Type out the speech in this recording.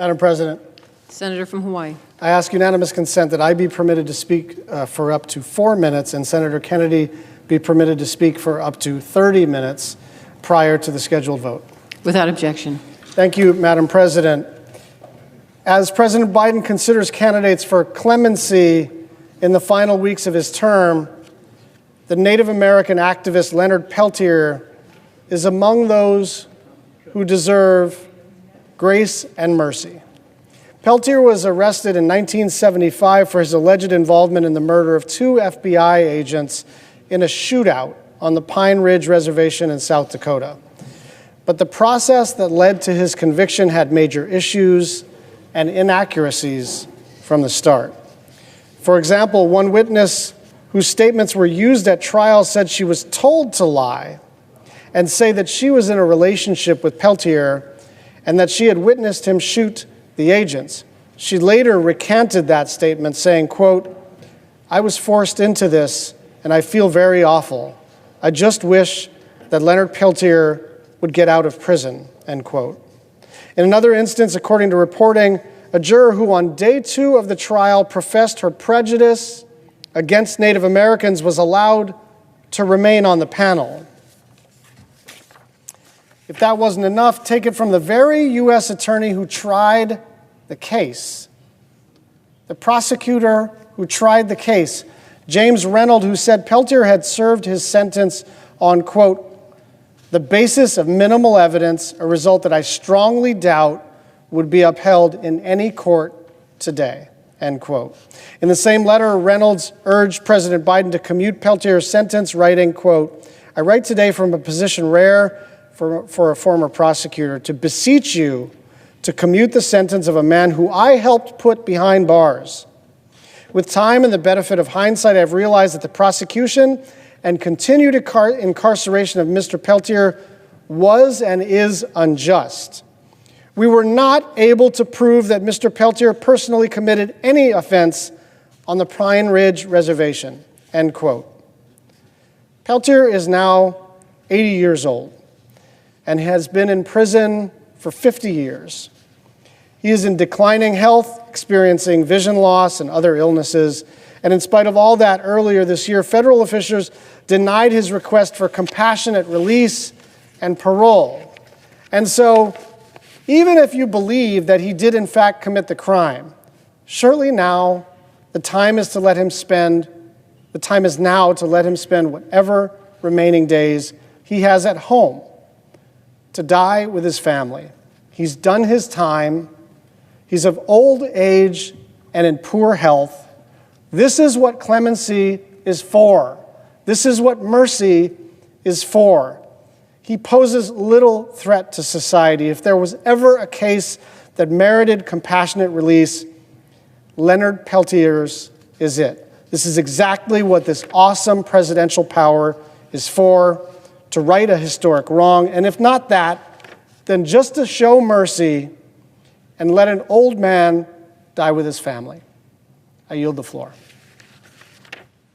Madam President, Senator from Hawaii. I ask unanimous consent that I be permitted to speak for up to 4 minutes and Senator Kennedy be permitted to speak for up to 30 minutes prior to the scheduled vote. Without objection. Thank you, Madam President. As President Biden considers candidates for clemency in the final weeks of his term, the Native American activist Leonard Peltier is among those who deserve grace and mercy. Peltier was arrested in 1975 for his alleged involvement in the murder of 2 FBI agents in a shootout on the Pine Ridge Reservation in South Dakota. But the process that led to his conviction had major issues and inaccuracies from the start. For example, one witness whose statements were used at trial said she was told to lie and say that she was in a relationship with Peltier and that she had witnessed him shoot the agents. She later recanted that statement, saying, quote, "I was forced into this and I feel very awful. I just wish that Leonard Peltier would get out of prison," end quote. In another instance, according to reporting, a juror who on day 2 of the trial professed her prejudice against Native Americans was allowed to remain on the panel. If that wasn't enough, take it from the very U.S. attorney who tried the case. The prosecutor who tried the case, James Reynolds, who said Peltier had served his sentence on, quote, "the basis of minimal evidence, a result that I strongly doubt would be upheld in any court today," end quote. In the same letter, Reynolds urged President Biden to commute Peltier's sentence, writing, quote, "I write today from a position rare for a former prosecutor to beseech you to commute the sentence of a man who I helped put behind bars. With time and the benefit of hindsight, I've realized that the prosecution and continued incarceration of Mr. Peltier was and is unjust. We were not able to prove that Mr. Peltier personally committed any offense on the Pine Ridge Reservation," end quote. Peltier is now 80 years old and has been in prison for 50 years. He is in declining health, experiencing vision loss and other illnesses. And in spite of all that, earlier this year, federal officials denied his request for compassionate release and parole. And so, even if you believe that he did in fact commit the crime, surely now the time is now to let him spend whatever remaining days he has at home to die with his family. He's done his time. He's of old age and in poor health. This is what clemency is for. This is what mercy is for. He poses little threat to society. If there was ever a case that merited compassionate release, Leonard Peltier's is it. This is exactly what this awesome presidential power is for, to right a historic wrong, and if not that, then just to show mercy and let an old man die with his family. I yield the floor.